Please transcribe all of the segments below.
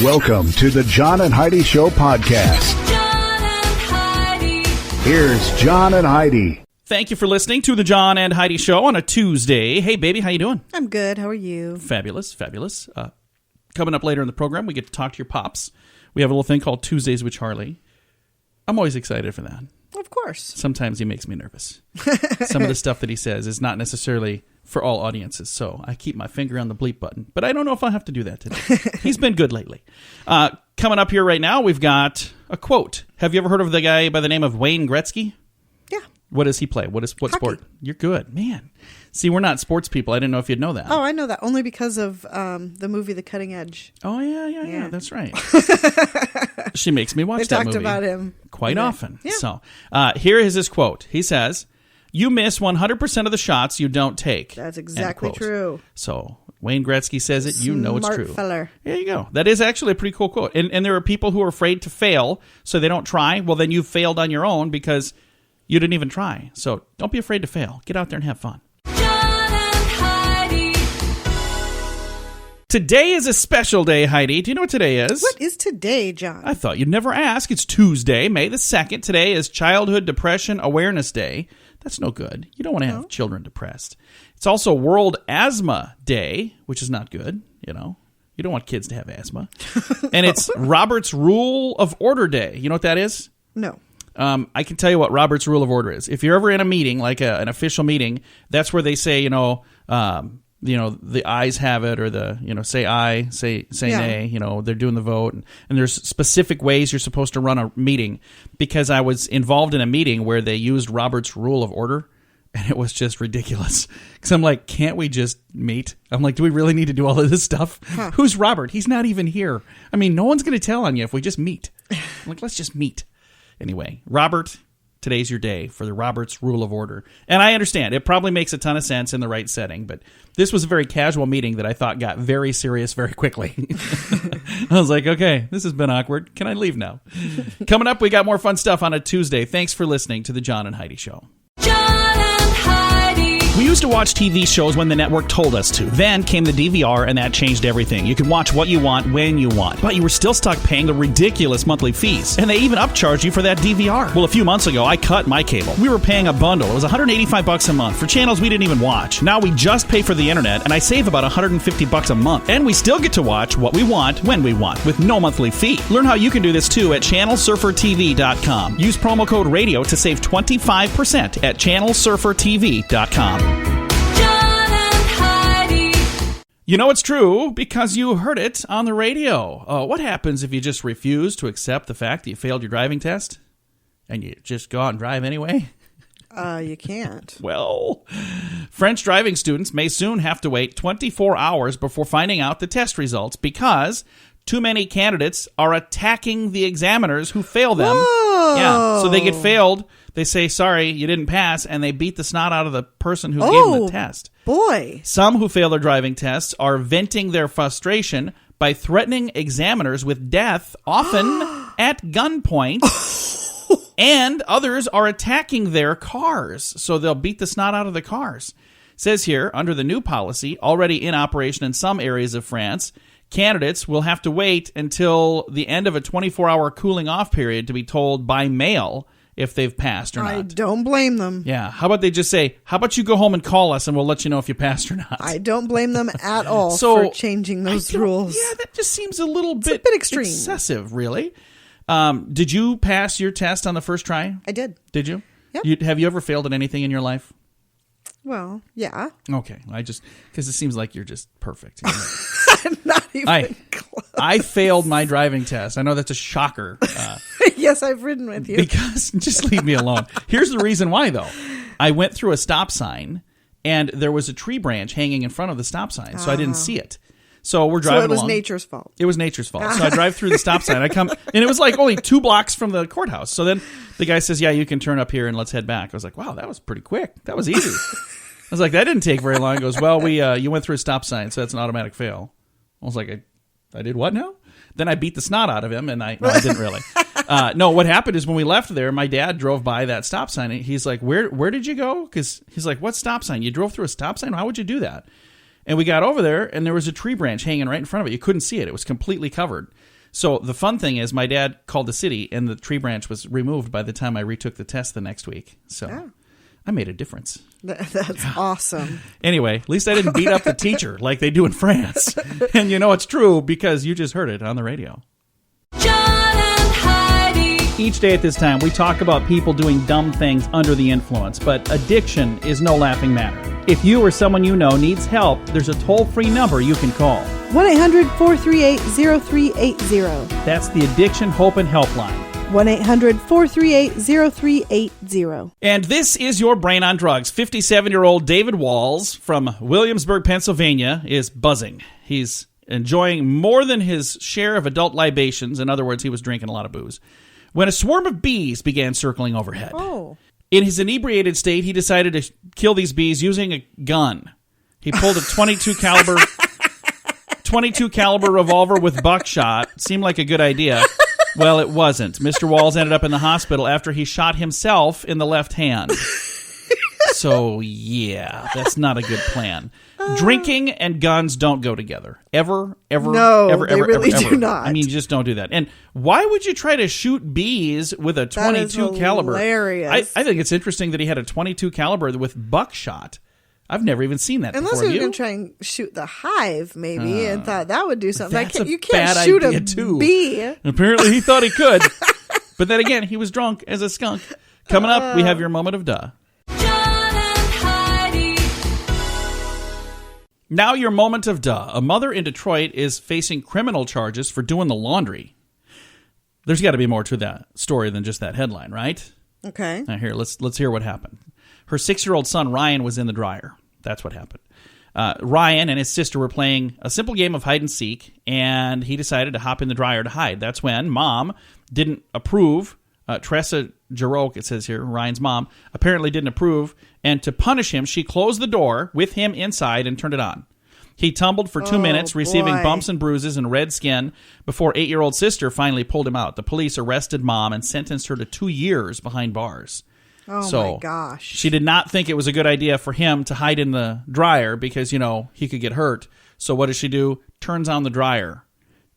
Welcome to the John and Heidi Show podcast. John and Heidi. Here's John and Heidi. Thank you for listening to the John and Heidi Show on a Tuesday. Hey, baby, how you doing? I'm good. How are you? Fabulous, fabulous. Coming up later in the program, we get to talk to your pops. We have a little thing called Tuesdays with Charlie. I'm always excited for that. Of course. Sometimes he makes me nervous. Some of the stuff that he says is not necessarily for all audiences, so I keep my finger on the bleep button. But I don't know if I'll have to do that today. He's been good lately. Coming up here right now, we've got a quote. Have you ever heard of the guy by the name of Wayne Gretzky? Yeah. What does he play? What sport? You're good. Man. See, we're not sports people. I didn't know if you'd know that. Oh, I know that only because of the movie The Cutting Edge. Oh, yeah. That's right. She makes me watch They that talked movie about him quite often. Yeah. So here is his quote. He says, "You miss 100% of the shots you don't take." That's exactly true. So Wayne Gretzky says it. You know it's Smart true. feller. There you go. That is actually a pretty cool quote. And there are people who are afraid to fail, so they don't try. Well, then you've failed on your own because you didn't even try. So don't be afraid to fail. Get out there and have fun. John and Heidi. Today is a special day, Heidi. Do you know what today is? What is today, John? I thought you'd never ask. It's Tuesday, May the 2nd. Today is Childhood Depression Awareness Day. That's no good. You don't want to have children depressed. It's also World Asthma Day, which is not good, you know. You don't want kids to have asthma. And it's Robert's Rule of Order Day. You know what that is? No. I can tell you what Robert's Rule of Order is. If you're ever in a meeting, like an official meeting, that's where they say, the ayes have it, or say aye, say nay. They're doing the vote, and there's specific ways you're supposed to run a meeting. Because I was involved in a meeting where they used Robert's Rule of Order, and it was just ridiculous. Because I'm like, can't we just meet? I'm like, do we really need to do all of this stuff? Huh. Who's Robert? He's not even here. I mean, no one's going to tell on you if we just meet. I'm like, let's just meet. Anyway, Robert, today's your day for the Robert's Rule of Order. And I understand, it probably makes a ton of sense in the right setting, but this was a very casual meeting that I thought got very serious very quickly. I was like, okay, this has been awkward. Can I leave now? Coming up, we got more fun stuff on a Tuesday. Thanks for listening to the John and Heidi Show. John and Heidi. We used to watch TV shows when the network told us to. Then came the DVR, and that changed everything. You could watch what you want, when you want. But you were still stuck paying the ridiculous monthly fees. And they even upcharged you for that DVR. Well, a few months ago, I cut my cable. We were paying a bundle. It was $185 a month for channels we didn't even watch. Now we just pay for the internet, and I save about $150 a month. And we still get to watch what we want, when we want, with no monthly fee. Learn how you can do this, too, at ChannelSurferTV.com. Use promo code RADIO to save 25% at ChannelSurferTV.com. You know it's true because you heard it on the radio. What happens if you just refuse to accept the fact that you failed your driving test and you just go out and drive anyway? You can't. Well, French driving students may soon have to wait 24 hours before finding out the test results because too many candidates are attacking the examiners who fail them. Whoa. Yeah, so they get failed. They say, sorry, you didn't pass, and they beat the snot out of the person who gave them the test. Boy. Some who fail their driving tests are venting their frustration by threatening examiners with death, often at gunpoint, and others are attacking their cars, so they'll beat the snot out of the cars. It says here, under the new policy, already in operation in some areas of France, candidates will have to wait until the end of a 24-hour cooling-off period to be told by mail if they've passed or not. I don't blame them. Yeah. How about they just say, how about you go home and call us and we'll let you know if you passed or not? I don't blame them at all for changing those rules. Yeah, that just seems a little bit extreme. Excessive, really. Did you pass your test on the first try? I did. Did you? Yep. Have you ever failed at anything in your life? Well, yeah. Okay. Because it seems like you're just perfect. Not even close. I failed my driving test. I know that's a shocker. Yes, I've ridden with you. Because, just leave me alone. Here's the reason why, though. I went through a stop sign, and there was a tree branch hanging in front of the stop sign, so I didn't see it. So we're driving along. So it was nature's fault. It was nature's fault. So I drive through the stop sign. I come, and it was like only 2 blocks from the courthouse. So then the guy says, yeah, you can turn up here and let's head back. I was like, wow, that was pretty quick. That was easy. I was like, that didn't take very long. He goes, well, you went through a stop sign, so that's an automatic fail. I was like, I did what now? Then I beat the snot out of him, and I didn't really. No, what happened is when we left there, my dad drove by that stop sign, and he's like, where did you go? Because he's like, what stop sign? You drove through a stop sign? How would you do that? And we got over there, and there was a tree branch hanging right in front of it. You couldn't see it. It was completely covered. So the fun thing is my dad called the city, and the tree branch was removed by the time I retook the test the next week. So I made a difference. That's awesome. Anyway, at least I didn't beat up the teacher like they do in France. And you know it's true because you just heard it on the radio. John and Heidi. Each day at this time, we talk about people doing dumb things under the influence, but addiction is no laughing matter. If you or someone you know needs help, there's a toll-free number you can call. 1-800-438-0380. That's the Addiction Hope and Helpline. 1-800-438-0380. And this is your Brain on Drugs. 57-year-old David Walls from Williamsburg, Pennsylvania is buzzing. He's enjoying more than his share of adult libations. In other words, he was drinking a lot of booze, when a swarm of bees began circling overhead. Oh. In his inebriated state, he decided to kill these bees using a gun. He pulled a 22 caliber revolver with buckshot. Seemed like a good idea. Well, it wasn't. Mr. Walls ended up in the hospital after he shot himself in the left hand. So, yeah, that's not a good plan. Drinking and guns don't go together. Ever, they really ever. do not. I mean, just don't do that. And why would you try to shoot bees with a 22 caliber? Hilarious. I think it's interesting that he had a 22 caliber with buckshot. I've never even seen that Unless before. he was going to try and shoot the hive, maybe, and thought that would do something. You bad can't shoot a idea, too. bee. Apparently, he thought he could. But then again, he was drunk as a skunk. Coming up, we have your moment of duh. John and Heidi. Now your moment of duh. A mother in Detroit is facing criminal charges for doing the laundry. There's got to be more to that story than just that headline, right? Okay. Now here, let's hear what happened. Her 6-year-old son, Ryan, was in the dryer. That's what happened. Ryan and his sister were playing a simple game of hide and seek, and he decided to hop in the dryer to hide. That's when Mom didn't approve. Tressa Jarok, it says here, Ryan's mom, apparently didn't approve, and to punish him, she closed the door with him inside and turned it on. He tumbled for 2 minutes, receiving bumps and bruises and red skin before 8-year-old sister finally pulled him out. The police arrested Mom and sentenced her to 2 years behind bars. Oh, my gosh. She did not think it was a good idea for him to hide in the dryer because, you know, he could get hurt. So what does she do? Turns on the dryer.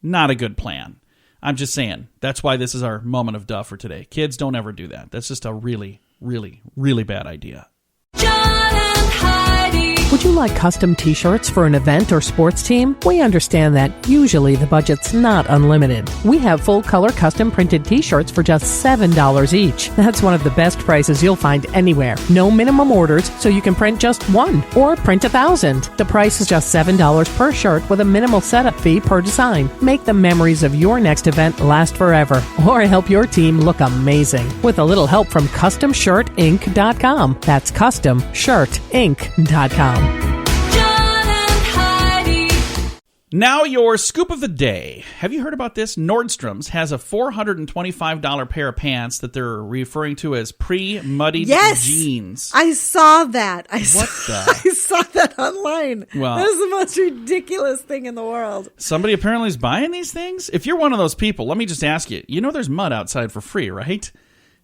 Not a good plan. I'm just saying. That's why this is our moment of duh for today. Kids, don't ever do that. That's just a really, really, really bad idea. John and Heidi. Would you like custom t-shirts for an event or sports team? We understand that usually the budget's not unlimited. We have full-color custom printed t-shirts for just $7 each. That's one of the best prices you'll find anywhere. No minimum orders, so you can print just one or print 1,000. The price is just $7 per shirt with a minimal setup fee per design. Make the memories of your next event last forever or help your team look amazing with a little help from CustomShirtInc.com. That's CustomShirtInc.com. John and Heidi. Now your scoop of the day. Have you heard about this? Nordstrom's has a $425 pair of pants that they're referring to as pre-muddied jeans. I saw that. I saw that online. Well, that is the most ridiculous thing in the world. Somebody apparently is buying these things? If you're one of those people, let me just ask you. You know there's mud outside for free, right?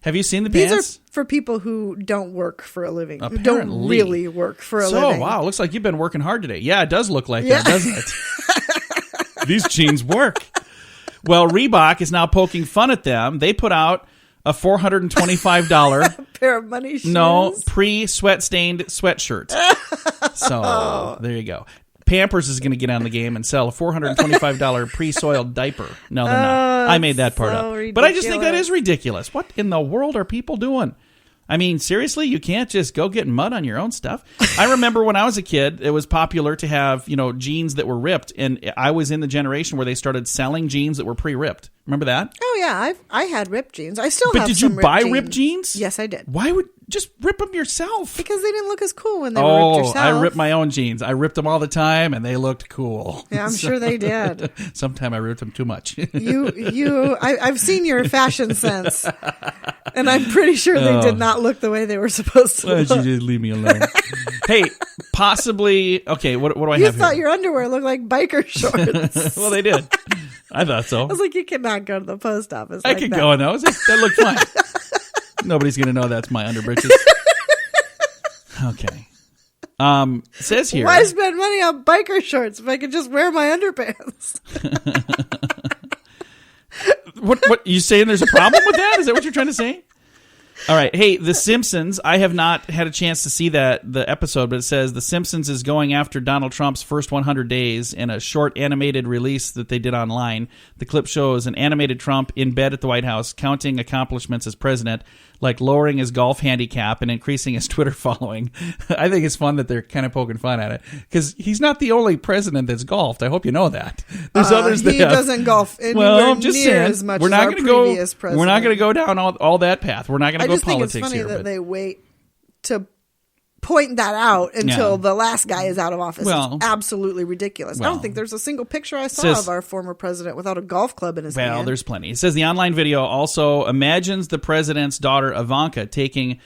Have you seen the pants? These are for people who don't work for a living. Apparently. Who don't really work for a living. So, wow, looks like you've been working hard today. Yeah, it does look like that, doesn't it? These jeans work. Well, Reebok is now poking fun at them. They put out a $425 pair of money shoes. No, pre-sweat stained sweatshirt. So, there you go. Pampers is going to get on the game and sell a $425 pre-soiled diaper. No, they're not. I made that part up. Ridiculous. But I just think that is ridiculous. What in the world are people doing? I mean, seriously, you can't just go get mud on your own stuff. I remember when I was a kid, it was popular to have, jeans that were ripped, and I was in the generation where they started selling jeans that were pre-ripped. Remember that? Oh yeah, I had ripped jeans. I still but have did some you buy jeans. ripped jeans? Yes, I did. Why would just rip them yourself? Because they didn't look as cool when they were ripped yourself. I ripped my own jeans. I ripped them all the time, and they looked cool. Yeah, I'm sure they did. Sometime I ripped them too much. I've seen your fashion sense, and I'm pretty sure they did not look the way they were supposed to Why look. don't you just leave me alone? Hey, possibly. Okay, what do I You have thought here? your underwear looked like biker shorts. Well, they did. I thought so. I was like, you cannot go to the post office. I like could that. go in those. That looked fine. Nobody's going to know that's my underbritches. Okay. Says here. Why spend money on biker shorts if I could just wear my underpants? What you saying? There's a problem with that? Is that what you're trying to say? All right. Hey, The Simpsons. I have not had a chance to see the episode, but it says The Simpsons is going after Donald Trump's first 100 days in a short animated release that they did online. The clip shows an animated Trump in bed at the White House counting accomplishments as president, like lowering his golf handicap and increasing his Twitter following. I think it's fun that they're kind of poking fun at it because he's not the only president that's golfed. I hope you know that. There's others that he doesn't golf anywhere well, I'm just near saying, as much we're not as our going to go. previous president. We're not going to go down all that path. We're not going to I go just think politics it's funny here. that But they wait to point that out until the last guy is out of office. Well, it's absolutely ridiculous. I well, don't think there's a single picture I saw says- of our former president without a golf club in his hand. well, there's plenty. It says the online video also imagines the president's daughter Ivanka taking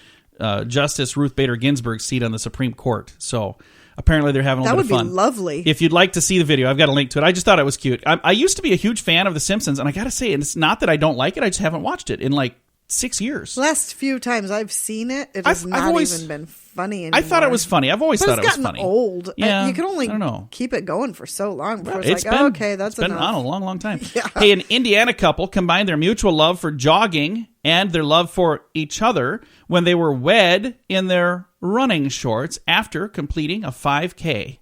Justice Ruth Bader Ginsburg's seat on the Supreme Court. So apparently they're having a That little bit of would be fun. lovely. If you'd like to see the video, I've got a link to it. I just thought it was cute. I used to be a huge fan of The Simpsons, and I got to say, and it's not that I don't like it. I just haven't watched it in like 6 years. Last few times I've seen it, it has I've not always- even been funny anymore. I thought it was funny. I've always But thought it's it was gotten funny. old. Yeah, You can only I don't know. keep it going for so long before It's it's like, been, okay, that's it's been enough. on a long, long time. Yeah. Hey, an Indiana couple combined their mutual love for jogging and their love for each other when they were wed in their running shorts after completing a 5K.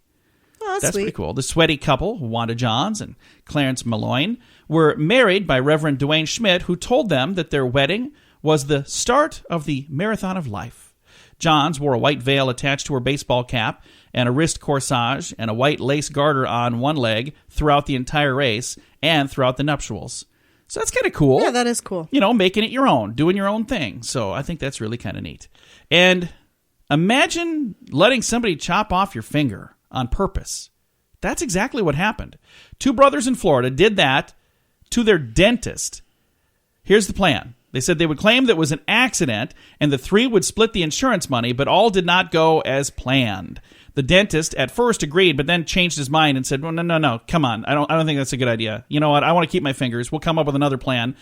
Oh, That's sweet. pretty cool. The sweaty couple, Wanda Johns and Clarence Malloyne, were married by Reverend Dwayne Schmidt, who told them that their wedding was the start of the marathon of life. Johns wore a white veil attached to her baseball cap and a wrist corsage and a white lace garter on one leg throughout the entire race and throughout the nuptials. So that's kind of cool. Yeah, that is cool. You know, making it your own, doing your own thing. So I think that's really kind of neat. And imagine letting somebody chop off your finger on purpose. That's exactly what happened. Two brothers in Florida did that to their dentist. Here's the plan. They said they would claim that it was an accident and the three would split the insurance money, but all did not go as planned. The dentist at first agreed, but then changed his mind and said, well, no, come on. I don't think that's a good idea. You know what? I want to keep my fingers. We'll come up with another plan.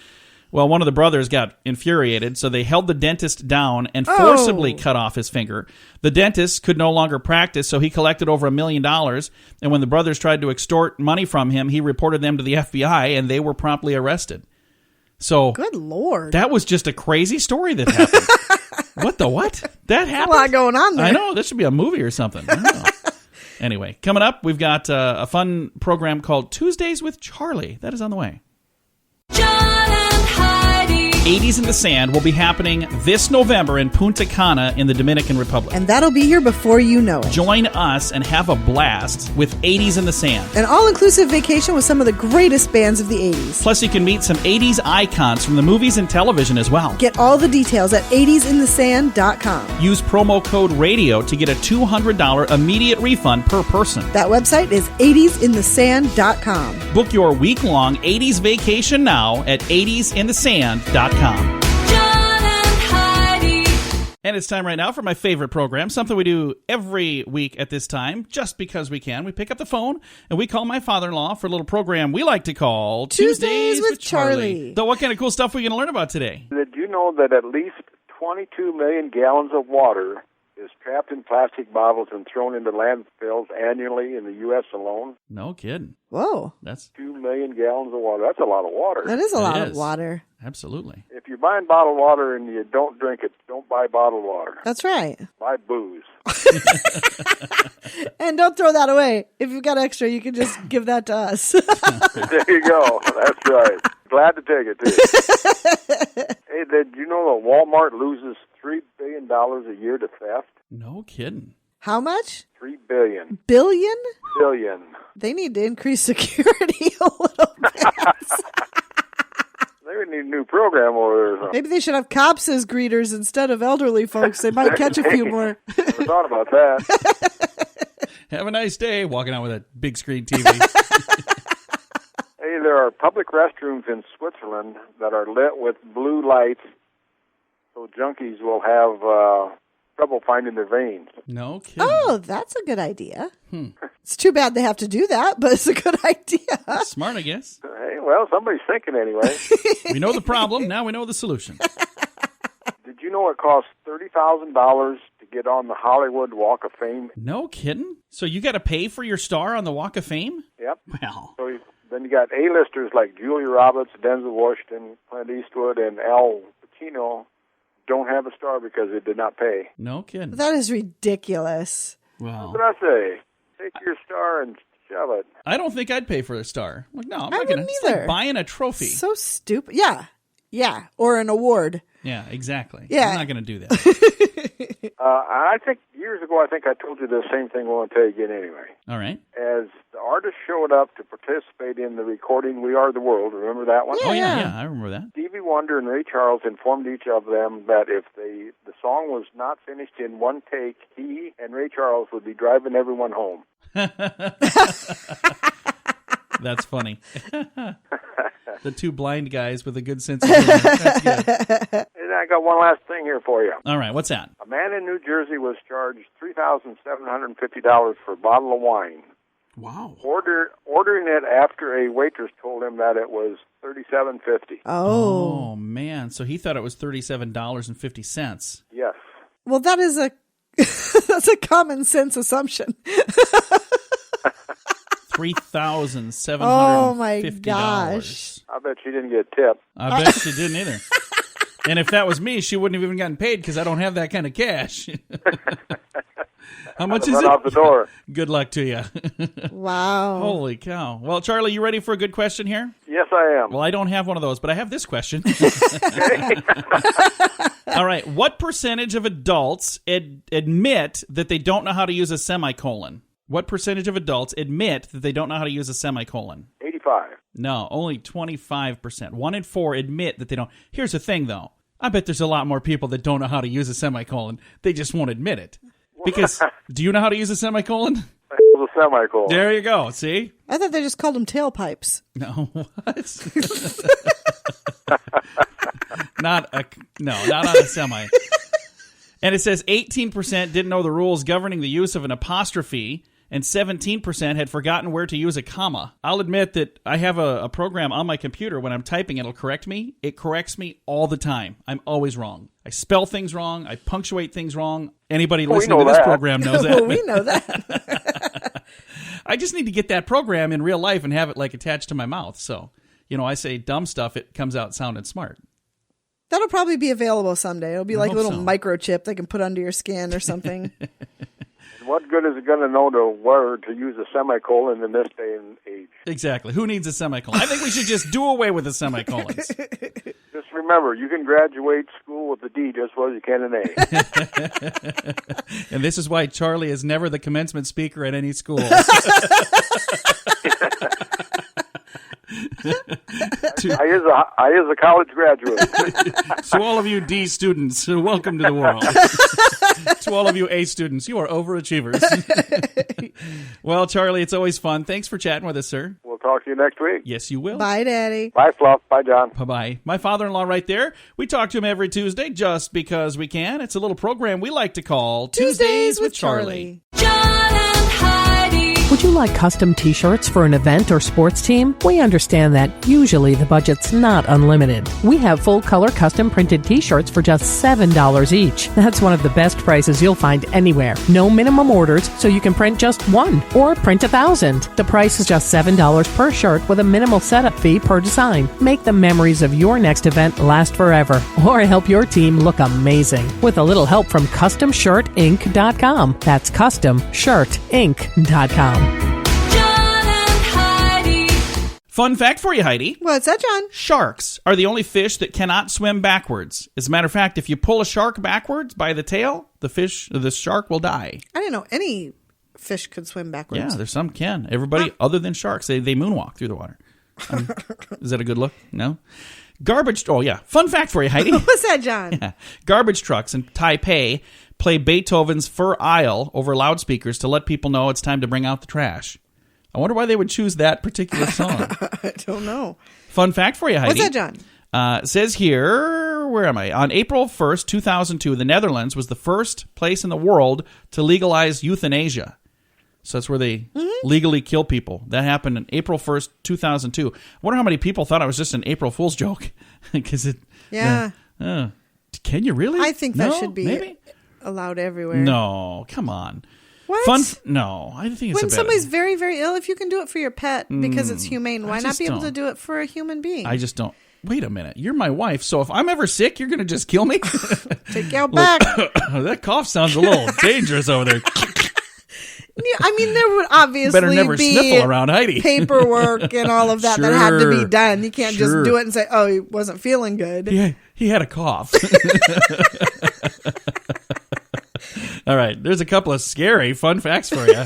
Well, one of the brothers got infuriated, so they held the dentist down and forcibly cut off his finger. The dentist could no longer practice, so he collected over $1 million. And when the brothers tried to extort money from him, he reported them to the FBI, and they were promptly arrested. So Good Lord. that was just a crazy story that happened. What the what? That happened? a lot going on there. I know. This should be a movie or something. I don't know. Anyway, coming up, we've got a fun program called Tuesdays with Charlie. That is on the way. John and Heidi. 80s in the Sand will be happening this November in Punta Cana in the Dominican Republic. And that'll be here before you know it. Join us and have a blast with 80s in the Sand. An all-inclusive vacation with some of the greatest bands of the 80s. Plus, you can meet some 80s icons from the movies and television as well. Get all the details at 80sinthesand.com. Use promo code RADIO to get a $200 immediate refund per person. That website is 80sinthesand.com. Book your week-long 80s vacation now at 80sinthesand.com. John and Heidi. And it's time right now for my favorite program, something we do every week at this time, just because we can. We pick up the phone and we call my father-in-law for a little program we like to call Tuesdays with Charlie. So what kind of cool stuff are we going to learn about today? Did you know that at least 22 million gallons of water is trapped in plastic bottles and thrown into landfills annually in the U.S. alone? No kidding. Whoa. That's 2 million gallons of water. That's a lot of water. That is a lot is. of water. absolutely. If you're buying bottled water and you don't drink it, don't buy bottled water. That's right. Buy booze. And don't throw that away. If you've got extra, you can just give that to us. There you go. That's right. Glad to take it, too. Hey, did you know that Walmart loses $3 billion a year to theft? No kidding. How much? $3 billion. Billion? Billion. They need to increase security a little bit. They would need a new program over there or something. Maybe they should have cops as greeters instead of elderly folks. They might catch a few more. Never thought about that. Have a nice day. Walking out with a big screen TV. Hey, there are public restrooms in Switzerland that are lit with blue lights so junkies will have trouble finding their veins. No kidding. Oh, that's a good idea. It's too bad they have to do that, but it's a good idea. Smart, I guess. Hey, well, somebody's thinking anyway. We know the problem. Now we know the solution. Did you know it costs $30,000 to get on the Hollywood Walk of Fame. No kidding? So you got to pay for your star on the Walk of Fame? Yep. Well, So then you got A-listers like Julia Roberts, Denzel Washington, Clint Eastwood, and Al Pacino don't have a star because they did not pay. no kidding. That is ridiculous. Well, What did I say? Take your star and shove it. I don't think I'd pay for a star. Like, no, I'm I not going to. wouldn't It's like either. buying a trophy. So stupid. Yeah. Yeah. Or an award. Yeah, exactly. Yeah. I'm not going to do that. I think years ago, I think I told you the same thing. I want to tell you again anyway. All right. As the artists showed up to participate in the recording We Are the World, remember that one? Oh, Yeah. yeah, I remember that. Stevie Wonder and Ray Charles informed each of them that if the song was not finished in one take, he and Ray Charles would be driving everyone home. That's funny. The two blind guys with a good sense of humor. That's good. And I got one last thing here for you. All right, what's that? A man in New Jersey was charged $3,750 for a bottle of wine. Wow. Ordering it after a waitress told him that it was $37.50. Oh, man. So he thought it was $37.50. Yes. Well, that is a that's a common sense assumption. $3,750. Oh, my gosh. I bet she didn't get a tip. I bet she didn't either. And if that was me, she wouldn't have even gotten paid because I don't have that kind of cash. How much is Run it? out the door. Good luck to you. Wow. Holy cow. Well, Charlie, you ready for a good question here? Yes, I am. Well, I don't have one of those, but I have this question. All right. What percentage of adults admit that they don't know how to use a semicolon? What percentage of adults admit that they don't know how to use a semicolon? 85. No, only 25%. 1 in 4 admit that they don't. Here's the thing, though. I bet there's a lot more people that don't know how to use a semicolon. They just won't admit it. Because, do you know how to use a semicolon? It was a semicolon. There you go. See? I thought they just called them tailpipes. No, what? Not on a semi. And it says 18% didn't know the rules governing the use of an apostrophe, and 17% had forgotten where to use a comma. I'll admit that I have a program on my computer. When I'm typing, it'll correct me. It corrects me all the time. I'm always wrong. I spell things wrong. I punctuate things wrong. Anybody listening to this program knows that. We know that. I just need to get that program in real life and have it like attached to my mouth. So, I say dumb stuff, it comes out sounding smart. That'll probably be available someday. It'll be like a hope little so. microchip they can put under your skin or something. What good is it going to know where to use a semicolon in this day and age? Exactly. Who needs a semicolon? I think we should just do away with the semicolons. Just remember, you can graduate school with a D just as well as you can an A. And this is why Charlie is never the commencement speaker at any school. I is a college graduate. To all of you D students, welcome to the world. To all of you A students, you are overachievers. Well, Charlie, it's always fun. Thanks for chatting with us, sir. We'll talk to you next week. Yes, you will. Bye, Daddy. Bye, Fluff. Bye, John. Bye-bye. My father-in-law right there. We talk to him every Tuesday just because we can. It's a little program we like to call Tuesdays with Charlie. John and Heidi. Would you like custom t-shirts for an event or sports team? We understand that usually the budget's not unlimited. We have full-color custom printed t-shirts for just $7 each. That's one of the best prices you'll find anywhere. No minimum orders, so you can print just one or print 1,000. The price is just $7 per shirt with a minimal setup fee per design. Make the memories of your next event last forever or help your team look amazing with a little help from CustomShirtInc.com. That's CustomShirtInc.com. John and Heidi. Fun fact for you, Heidi. What's that, John? Sharks are the only fish that cannot swim backwards. As a matter of fact, if you pull a shark backwards by the tail, the shark will die. I didn't know any fish could swim backwards. Yeah, there's some can. Everybody other than sharks, they moonwalk through the water. Is that a good look? No? Fun fact for you, Heidi. What's that, John? Yeah. Garbage trucks in Taipei play Beethoven's Fur Isle over loudspeakers to let people know it's time to bring out the trash. I wonder why they would choose that particular song. I don't know. Fun fact for you, Heidi. What's that, John? It says here, where am I? On April 1st, 2002, the Netherlands was the first place in the world to legalize euthanasia. So that's where they legally kill people. That happened on April 1st, 2002. I wonder how many people thought it was just an April Fool's joke. Yeah. Can you really? I think that should be Maybe? allowed everywhere. No, come on. What? No, I think it's when a bit. somebody's very, very ill, if you can do it for your pet because it's humane, why not just be able to don't. do it for a human being? I just don't. Wait a minute. You're my wife, so if I'm ever sick, you're going to just kill me? Take you out back. That cough sounds a little dangerous over there. Yeah, I mean, there would obviously Better never be sniffle around Heidi. paperwork and all of that that had to be Sure. done. You can't Sure. just do it and say, "Oh, he wasn't feeling good." He had a cough. All right. There's a couple of scary fun facts for you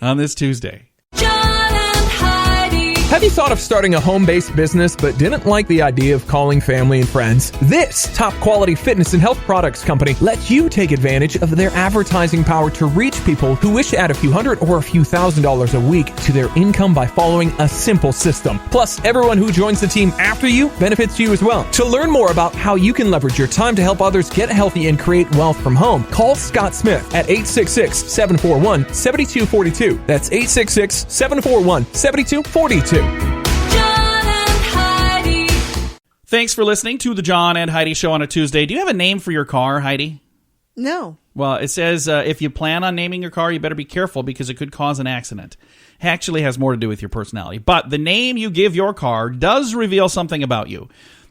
on this Tuesday. John and Heidi. Have you thought of starting a home-based business but didn't like the idea of calling family and friends? This top-quality fitness and health products company lets you take advantage of their advertising power to reach people who wish to add a few hundred or a few $1,000s a week to their income by following a simple system. Plus, everyone who joins the team after you benefits you as well. To learn more about how you can leverage your time to help others get healthy and create wealth from home, call Scott Smith at 866-741-7242. That's 866-741-7242. John and Heidi. Thanks for listening to the John and Heidi Show on a Tuesday. Do you have a name for your car, Heidi? No. Well, it says if you plan on naming your car, you better be careful because it could cause an accident. It actually has more to do with your personality. But the name you give your car does reveal something about you.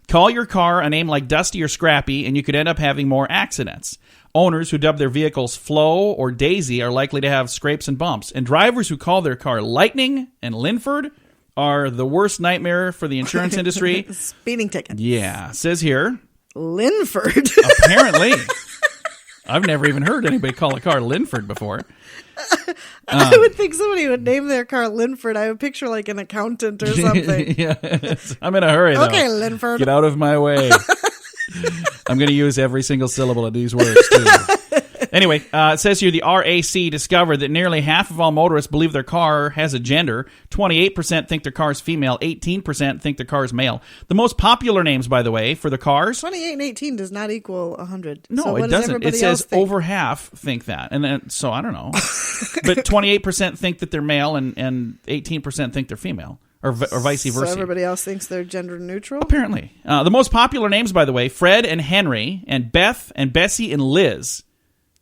Call your car a name like Dusty or Scrappy, and you could end up having more accidents. Owners who dub their vehicles Flo or Daisy are likely to have scrapes and bumps. And drivers who call their car Lightning and Linford are the worst nightmare for the insurance industry. Speeding ticket. Yeah, says here, Linford. apparently. I've never even heard anybody call a car Linford before. I would think somebody would name their car Linford. I would picture like an accountant or something. Yeah, I'm in a hurry, though. Okay, Linford. Get out of my way. I'm going to use every single syllable of these words, too. Anyway, it says here the RAC discovered that nearly half of all motorists believe their car has a gender. 28% think their car is female. 18% think their car is male. The most popular names, by the way, for the cars... 28 and 18 does not equal 100. No, so what it does doesn't. It everybody says else think? over half think that. And then, so I don't know. But 28% think that they're male and 18% think they're female. Or vice versa. So everybody else thinks they're gender neutral? Apparently. The most popular names, by the way, Fred and Henry, and Beth and Bessie and Liz.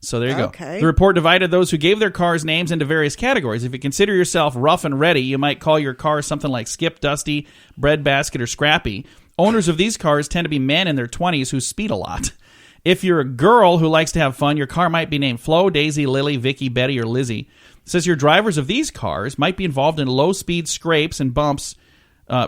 So there you go. Okay. The report divided those who gave their cars names into various categories. If you consider yourself rough and ready, you might call your car something like Skip, Dusty, Breadbasket, or Scrappy. Owners of these cars tend to be men in their 20s who speed a lot. If you're a girl who likes to have fun, your car might be named Flo, Daisy, Lily, Vicky, Betty, or Lizzie. It says your drivers of these cars might be involved in low-speed scrapes and bumps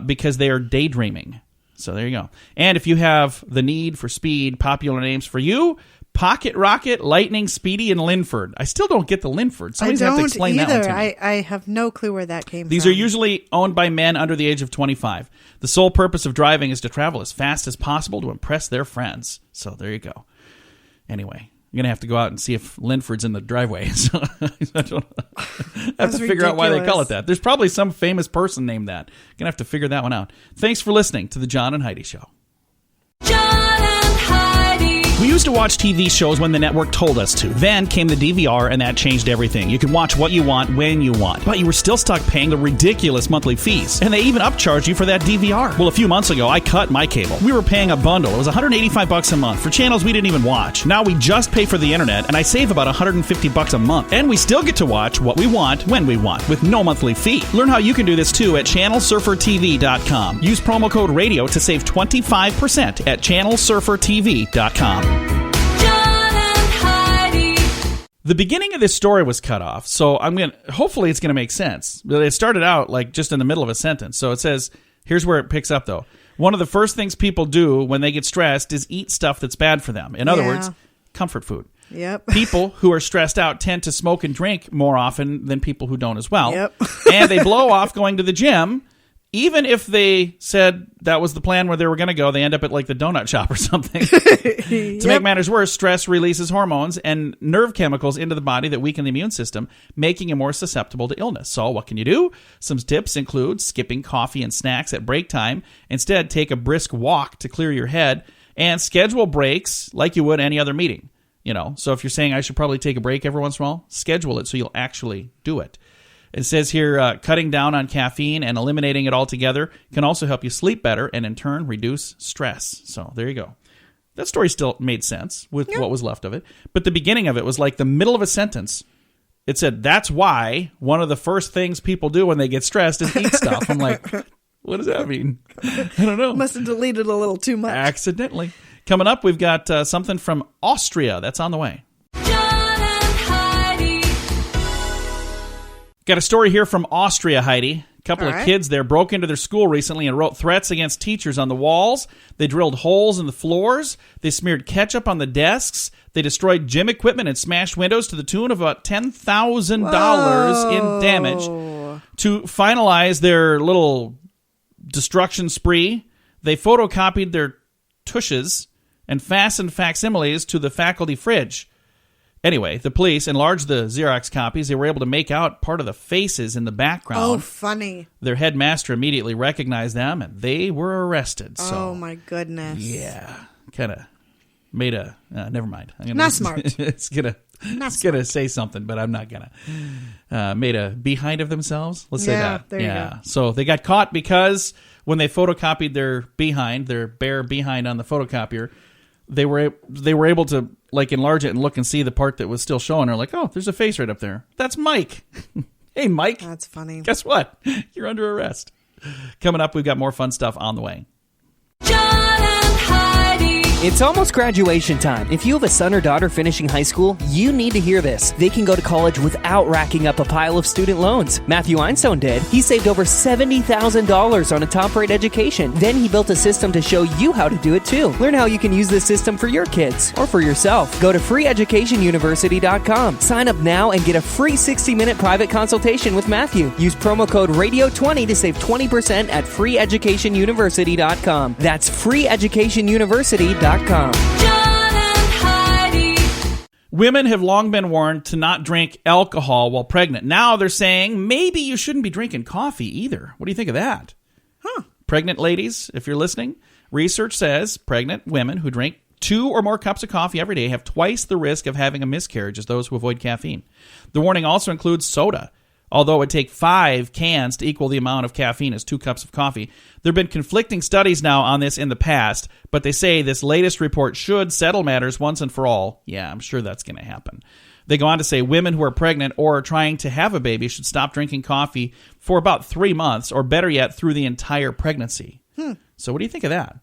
because they are daydreaming. So there you go. And if you have the need for speed, popular names for you: Pocket Rocket, Lightning, Speedy, and Linford. I still don't get the Linford. I Somebody's going to have to explain don't that either. one to me. I have no clue where that came These from. are usually owned by men under the age of 25. The sole purpose of driving is to travel as fast as possible to impress their friends. So there you go. Anyway, you're going to have to go out and see if Linford's in the driveway. So I don't have to figure out why they call it that. There's probably some famous person named that. Going to have to figure that one out. Thanks for listening to the John and Heidi Show. John and Heidi. We used to watch TV shows when the network told us to. Then came the DVR, and that changed everything. You could watch what you want, when you want. But you were still stuck paying the ridiculous monthly fees. And they even upcharged you for that DVR. Well, a few months ago, I cut my cable. We were paying a bundle. It was $185 a month for channels we didn't even watch. Now we just pay for the internet, and I save about $150 a month. And we still get to watch what we want, when we want, with no monthly fee. Learn how you can do this, too, at ChannelSurferTV.com. Use promo code RADIO to save 25% at ChannelSurferTV.com. The beginning of this story was cut off, so hopefully it's going to make sense. But it started out like just in the middle of a sentence. So it says, here's where it picks up though. One of the first things people do when they get stressed is eat stuff that's bad for them. In other words, comfort food. Yep. People who are stressed out tend to smoke and drink more often than people who don't as well. Yep. And they blow off going to the gym. Even if they said that was the plan where they were going to go, they end up at like the donut shop or something. To make matters worse, stress releases hormones and nerve chemicals into the body that weaken the immune system, making you more susceptible to illness. So what can you do? Some tips include skipping coffee and snacks at break time. Instead, take a brisk walk to clear your head and schedule breaks like you would any other meeting. So if you're saying I should probably take a break every once in a while, schedule it so you'll actually do it. It says here, cutting down on caffeine and eliminating it altogether can also help you sleep better and, in turn, reduce stress. So there you go. That story still made sense with what was left of it. But the beginning of it was like the middle of a sentence. It said, that's why one of the first things people do when they get stressed is eat stuff. I'm like, what does that mean? I don't know. Must have deleted a little too much. Accidentally. Coming up, we've got something from Austria. That's on the way. John and Heidi. Got a story here from Austria, Heidi. A couple All of right. kids there broke into their school recently and wrote threats against teachers on the walls. They drilled holes in the floors. They smeared ketchup on the desks. They destroyed gym equipment and smashed windows to the tune of about $10,000 in damage. To finalize their little destruction spree, they photocopied their tushes and fastened facsimiles to the faculty fridge. Anyway, the police enlarged the Xerox copies. They were able to make out part of the faces in the background. Oh, funny. Their headmaster immediately recognized them, and they were arrested. So, Oh, my goodness. yeah, kind of made a... never mind. I'm gonna, Not smart. it's gonna say something, but I'm not gonna. Made a behind of themselves. Let's say Yeah, that. there you go. So they got caught because when they photocopied their bare behind on the photocopier, they were able to like enlarge it and look and see the part that was still showing. They're like, oh, there's a face right up there. That's Mike. Hey, Mike. That's funny. Guess what? You're under arrest. Coming up, we've got more fun stuff on the way. John and Heidi. It's almost graduation time. If you have a son or daughter finishing high school, you need to hear this. They can go to college without racking up a pile of student loans. Matthew Einstein did. He saved over $70,000 on a top-rate education. Then he built a system to show you how to do it too. Learn how you can use this system for your kids or for yourself. Go to freeeducationuniversity.com. Sign up now and get a free 60-minute private consultation with Matthew. Use promo code RADIO20 to save 20% at freeeducationuniversity.com. That's freeeducationuniversity.com. John and Heidi. Women have long been warned to not drink alcohol while pregnant. Now they're saying maybe you shouldn't be drinking coffee either. What do you think of that? Pregnant ladies, if you're listening, research says pregnant women who drink 2 or more cups of coffee every day have twice the risk of having a miscarriage as those who avoid caffeine. The warning also includes soda. Although it would take 5 cans to equal the amount of caffeine as 2 cups of coffee. There have been conflicting studies now on this in the past, but they say this latest report should settle matters once and for all. Yeah, I'm sure that's going to happen. They go on to say women who are pregnant or are trying to have a baby should stop drinking coffee for about 3 months, or better yet, through the entire pregnancy. So what do you think of that?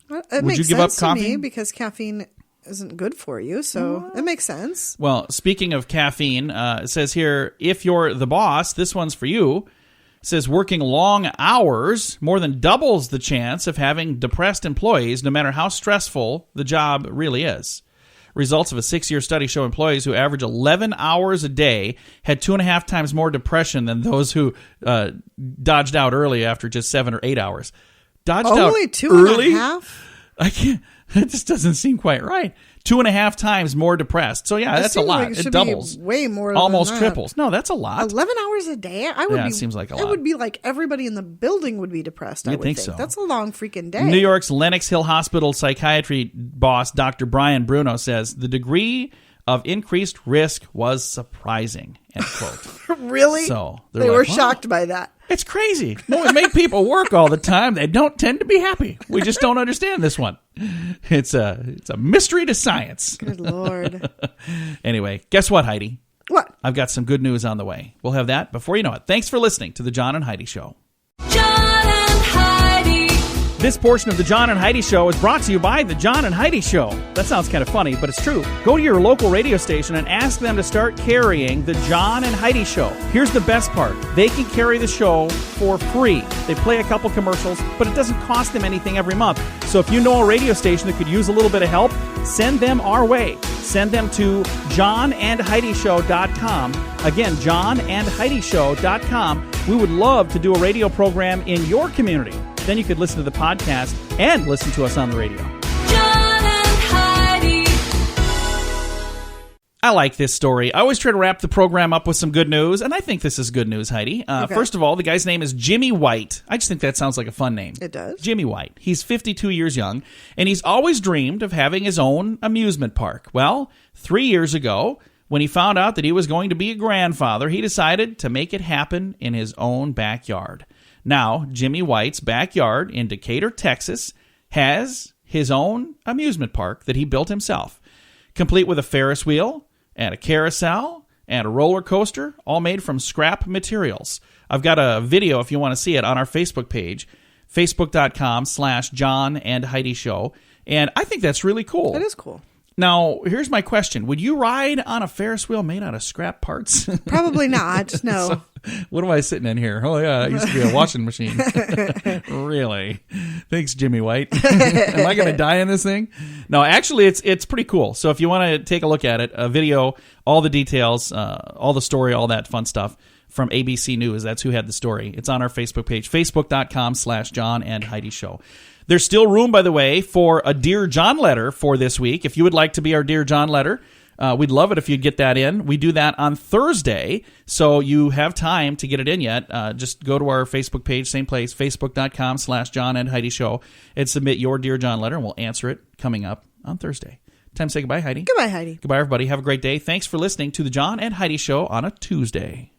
It Would makes you give sense up coffee? to me because caffeine isn't good for you, so it makes sense. Well, speaking of caffeine, it says here, if you're the boss, this one's for you. It says working long hours more than doubles the chance of having depressed employees, no matter how stressful the job really is. Results of a 6-year study show employees who average 11 hours a day had 2.5 times more depression than those who dodged out early after just 7 or 8 hours. Dodged Only out 2.5? early? I can't. That just doesn't seem quite right. 2.5 times more depressed. So yeah, It that's a seems lot. like it It should be doubles. way more Almost than that. triples. No, that's a lot. 11 hours a day? Yeah, it seems like a lot. It would be like everybody in the building would be depressed, I You'd would think think. so. That's a long freaking day. New York's Lenox Hill Hospital psychiatry boss, Dr. Brian Bruno, says the degree of increased risk was surprising, end quote. Really? So they were shocked by that. It's crazy. When we make people work all the time, they don't tend to be happy. We just don't understand this one. It's a mystery to science. Good Lord. Anyway, guess what, Heidi? What? I've got some good news on the way. We'll have that before you know it. Thanks for listening to The John and Heidi Show. John and Heidi. This portion of The John and Heidi Show is brought to you by The John and Heidi Show. That sounds kind of funny, but it's true. Go to your local radio station and ask them to start carrying The John and Heidi Show. Here's the best part. They can carry the show for free. They play a couple commercials, but it doesn't cost them anything every month. So if you know a radio station that could use a little bit of help, send them our way. Send them to johnandheidishow.com. Again, johnandheidishow.com. We would love to do a radio program in your community. Then you could listen to the podcast and listen to us on the radio. John and Heidi. I like this story. I always try to wrap the program up with some good news, and I think this is good news, Heidi. Okay. First of all, the guy's name is Jimmy White. I just think that sounds like a fun name. It does. Jimmy White. He's 52 years young, and he's always dreamed of having his own amusement park. Well, 3 years ago, when he found out that he was going to be a grandfather, he decided to make it happen in his own backyard. Now, Jimmy White's backyard in Decatur, Texas, has his own amusement park that he built himself, complete with a Ferris wheel and a carousel and a roller coaster, all made from scrap materials. I've got a video if you want to see it on our Facebook page, facebook.com/John and Heidi Show. And I think that's really cool. That is cool. Now, here's my question. Would you ride on a Ferris wheel made out of scrap parts? Probably not. No. So, what am I sitting in here? Oh, yeah, it used to be a washing machine. Really? Thanks, Jimmy White. Am I going to die in this thing? No, actually, it's pretty cool. So if you want to take a look at it, a video, all the details, all the story, all that fun stuff from ABC News. That's who had the story. It's on our Facebook page, facebook.com/John and Heidi Show. There's still room, by the way, for a Dear John letter for this week. If you would like to be our Dear John letter, we'd love it if you'd get that in. We do that on Thursday, so you have time to get it in yet. Just go to our Facebook page, same place, facebook.com/John and Heidi Show, and submit your Dear John letter, and we'll answer it coming up on Thursday. Time to say goodbye, Heidi. Goodbye, Heidi. Goodbye, everybody. Have a great day. Thanks for listening to the John and Heidi Show on a Tuesday.